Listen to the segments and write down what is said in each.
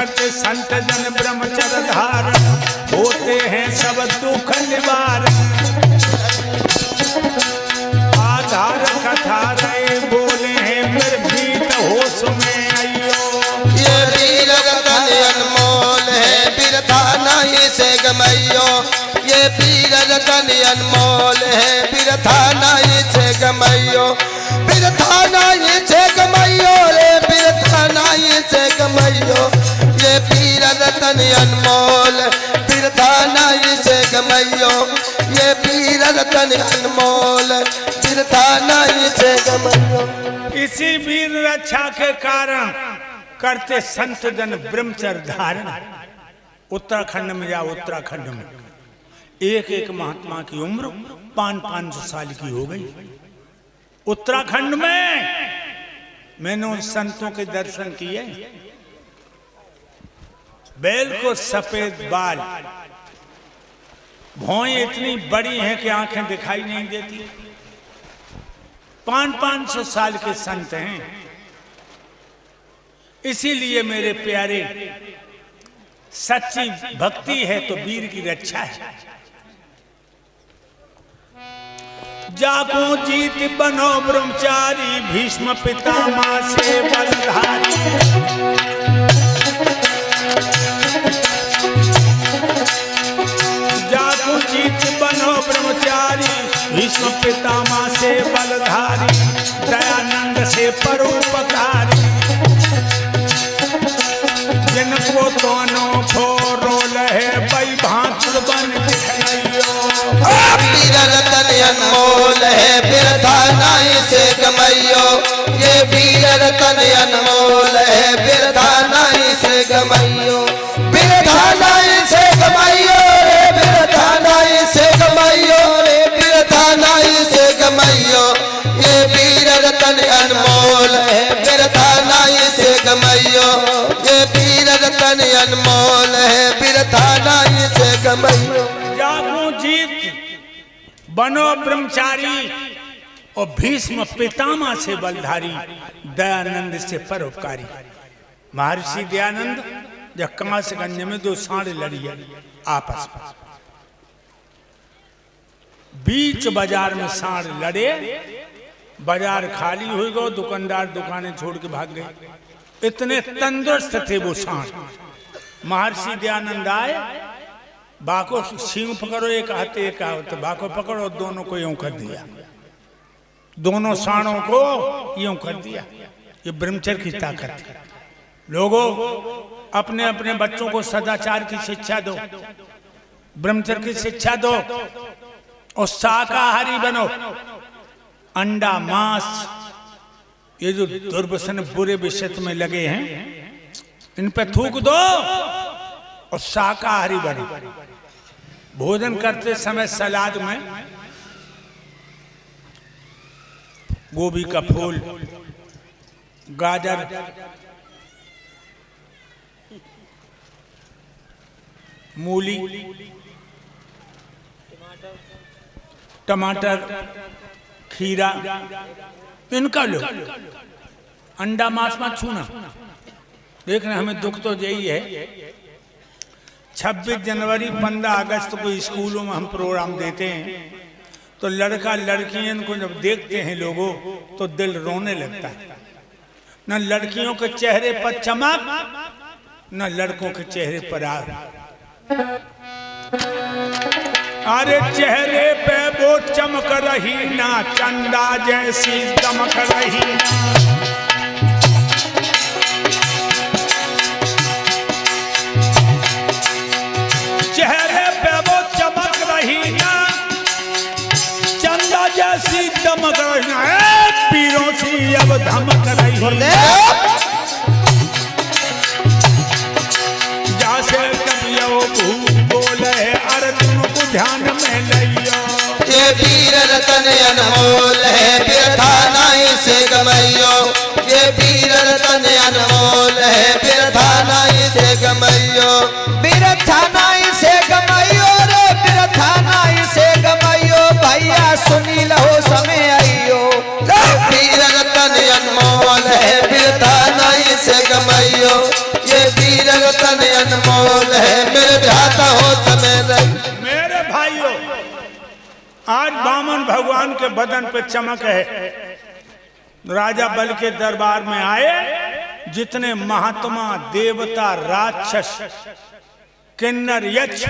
करते संत जन ब्रह्मचर्य धारण, होते हैं सब दुख निवारण। आधार कथा रहे बोले हैं निर्भीत होश में आइयो। ये वीर रतन अनमोल है बिरथा नहीं से गमैयो। ये वीर रतन अनमोल है बिरथा नहीं से गमैयो। बिरथा नहीं से गमैयो रे बिरथा नहीं से गमैयो। ये वीर रतन अनमोल बिरथा नहीं से गमैयो। ये वीर रतन अनमोल बिरथा नहीं से गमैयो। इसी वीर रक्षा के कारण करते संत जन ब्रह्मचर्य धारण। उत्तराखंड में या उत्तराखंड में एक एक महात्मा की उम्र 500 साल की हो गई। उत्तराखंड में मैंने उन संतों के दर्शन किए, बिल्कुल सफेद बाल, भौएं इतनी बड़ी हैं कि आंखें दिखाई नहीं देती। 500 साल के संत हैं। इसीलिए मेरे प्यारे, सच्ची भक्ति है तो वीर की रक्षा है। जागो जीत बनो ब्रह्मचारी, भीष्म पितामह से बलधारी। जागो जीत बनो ब्रह्मचारी, भीष्म पितामह से बलधारी। दयानंद से परोपकारी, जिनको दोनों को रोल है बई भांसुर बन दिखाइयो। वीर रतन अनमोल है बिरथा नहीं से गमैयो। ये वीर रतन अनमोल है बिरथा नहीं से गमैयो। बिरथा नहीं से गमैयो रे बिरथा नहीं से गमैयो रे बिरथा नहीं से गमैयो। ये वीर रतन अनमोल है बिरथा नहीं से गमैयो। ये वीर रतन अनमोल है बिरथा नहीं से गमैयो। जागो जीत बनो ब्रह्मचारी और भीष्म पितामह से बलधारी। दयानंद से परोपकारी। महर्षि दयानंद जब कांसगंज में 2 सांड लड़ी है आपस में, बीच बाजार में सांड लड़े, बाजार खाली हो गया, दुकानदार दुकानें छोड़ के भाग गए। इतने तंदुरुस्त थे वो सांड। महर्षि दयानंद आए, बाको सींग पकड़ो, एक हाथ एक हाथ, बाको पकड़ो, दोनों को यूं कर दिया, दोनों सांडों को यूं कर दिया। ये ब्रह्मचर्य की ताकत है। लोगों, अपने अपने बच्चों को सदाचार की शिक्षा दो, ब्रह्मचर्य की शिक्षा दो और शाकाहारी बनो। अंडा मांस, ये जो दुर्व्यसन बुरे विषय में लगे हैं, इन पे थूक दो और शाकाहारी बनो। भोजन करते समय सलाद में गोभी का फूल, गाजर, मूली, टमाटर, खीरा, इनका लो। अंडा मांस मत छूना। देखना, हमें दुख तो यही है, 26 जनवरी 15 अगस्त को स्कूलों में हम प्रोग्राम देते हैं तो लड़का लड़कियों को जब देखते हैं लोगों तो दिल रोने लगता है। न लड़कियों के चेहरे पर चमक, न लड़कों के चेहरे पर आग। अरे चेहरे पे वो चमक रही ना, चंदा जैसी दमक रही ना। चेहरे पे वो चमक रही ना, चंदा जैसी दमक रही ना। पीरों सी अब धमक रही ना, जैसे कभी वो भूत बोले अर्जुन को ध्यान में लियो। ये वीर रतन अनमोल है बिरथा नहीं से गमैयो। ये वीर रतन अनमोल है बिरथा नहीं से गमैयो। बिरथा नहीं से गमैयो रे बिरथा नहीं से गमैयो। भैया सुनी लो समय आइयो। वीर रतन अनमोल है बिरथा नहीं से गमैयो। ये वीर रतन अनमोल है बिरधाता हो समय रही। मेरे भाइयों, आज वामन भगवान के बदन पे चमक है। राजा बल के दरबार में आए, जितने महात्मा, देवता, राक्षस, किन्नर, यक्ष,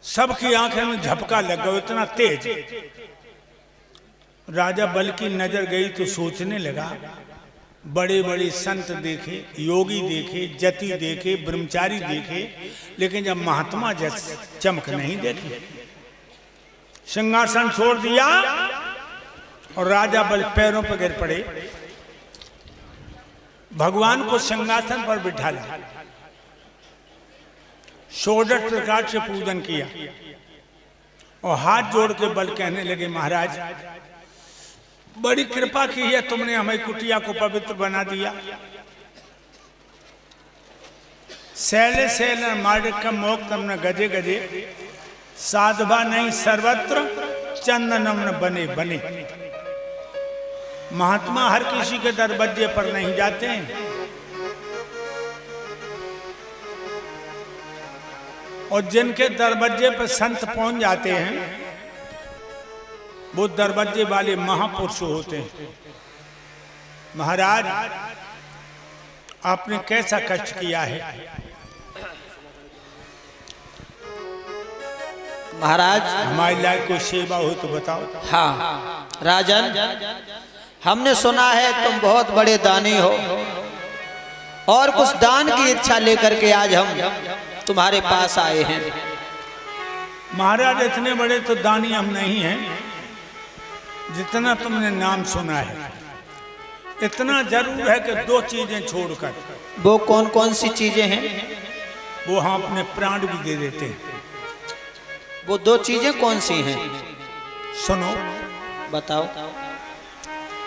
सबकी आंखें में झपका लग गया, इतना तेज। राजा बल की नजर गई तो सोचने लगा, बड़े बड़े संत देखे, योगी देखे, जति देखे, ब्रह्मचारी देखे, लेकिन जब महात्मा जैसे चमक नहीं देखी। सिंहासन छोड़ दिया और राजा बल पैरों पर गिर पड़े। भगवान को सिंहासन पर बिठाला, 16 प्रकार से पूजन किया और हाथ जोड़ के बल कहने लगे, महाराज बड़ी कृपा की है, तुमने हमें कुटिया को पवित्र बना दिया। शैले शैल मार्ग मोक तमने गजे गजे, साधवा नहीं सर्वत्र चंदनम बने बने। महात्मा हर किसी के दरवाजे पर नहीं जाते हैं, और जिनके दरवाजे पर संत पहुंच जाते हैं वो दरवाजे वाले महापुरुष होते हैं। महाराज आपने कैसा कष्ट किया है? महाराज हमारी लायक कोई सेवा हो तो बताओ। हाँ राजन, हमने सुना है तुम बहुत बड़े दानी हो और कुछ दान की इच्छा लेकर के आज हम तुम्हारे पास आए हैं। महाराज इतने बड़े तो दानी हम नहीं हैं, जितना तुमने नाम सुना है। इतना जरूर है कि 2 चीजें छोड़कर। वो कौन कौन सी चीजें हैं? वो हम अपने प्राण भी दे देते हैं। वो 2 चीजें कौन सी हैं? सुनो, बताओ।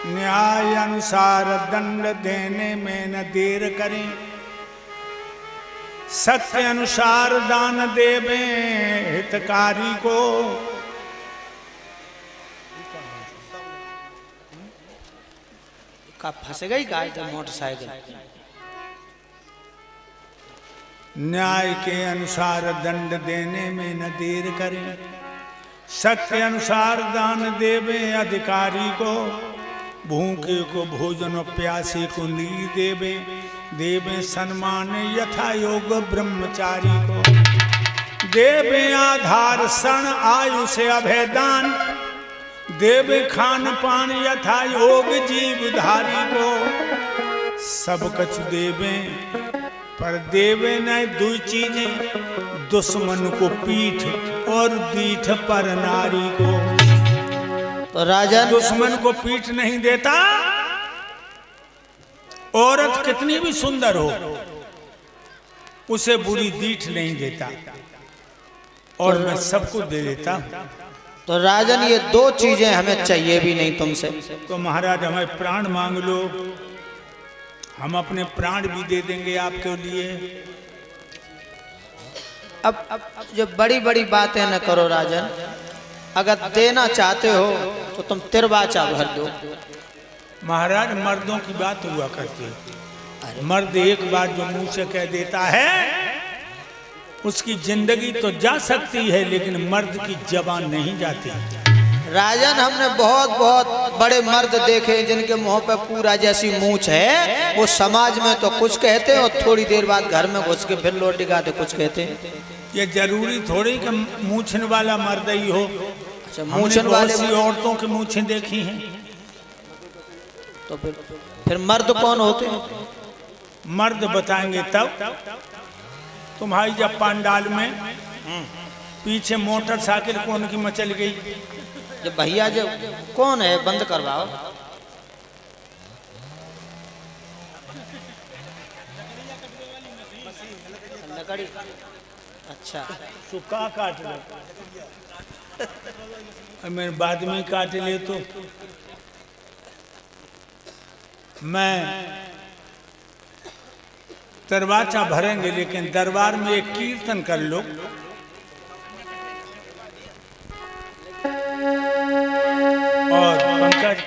न्याय अनुसार दंड देने में न देर करें, सत्य अनुसार दान देवें हितकारी को। का फंस गई गाय तो मोटरसाइकिल। न्याय के अनुसार दंड देने में न देर करें, सत्य अनुसार दान देवे अधिकारी को। भूखे को भोजन और प्यासे को नीर देवे, देवे सम्मान यथा योग ब्रह्मचारी को। देवे आधार शरण आयु से अभेदान, देवे खान पान यथा योग जीवधारी को। सब कछु देवे पर देवे न 2 चीजें, दुश्मन को पीठ और दीठ पर नारी को। तो राजन, दुश्मन को पीठ नहीं देता। औरत कितनी भी सुंदर हो, उसे बुरी दीठ नहीं देता, और मैं सबको दे देता हूं। तो राजन ये 2 चीजें हमें चाहिए भी नहीं तुमसे। तो महाराज हमें प्राण मांग लो, हम अपने प्राण भी दे देंगे आपके लिए। अब जो बड़ी बड़ी बातें न करो राजन, अगर देना चाहते हो तो तुम तिरवाचा भर दो। महाराज मर्दों की बात हुआ करती है। मर्द एक बार जो मुंह से कह देता है, उसकी जिंदगी तो जा सकती है, लेकिन मर्द की जबान नहीं जाती। राजन हमने बहुत बहुत बड़े मर्द देखे जिनके मुंह पे पूरा जैसी मूंछ है, वो समाज में तो कुछ कहते हैं और थोड़ी देर बाद घर में घुस के फिर लौट दिखाते कुछ कहते हैं। ये जरूरी थोड़ी कि मूछन वाला मर्द ही हो। अच्छा, मूछन वाले औरतों की मूछें देखी हैं। तो फिर मर्द कौन होते हैं? मर्द बताएंगे तब। तुम्हारी जब पंडाल में पीछे मोटरसाइकिल कौन की मचल गई? जब भैया जब कौन है, बंद करवाओ। लकड़ी। अच्छा, सुखा काट लो, मैं बाद में काट ले तो मैं दरवाजा भरेंगे, लेकिन दरबार में एक कीर्तन कर लो। और पंकज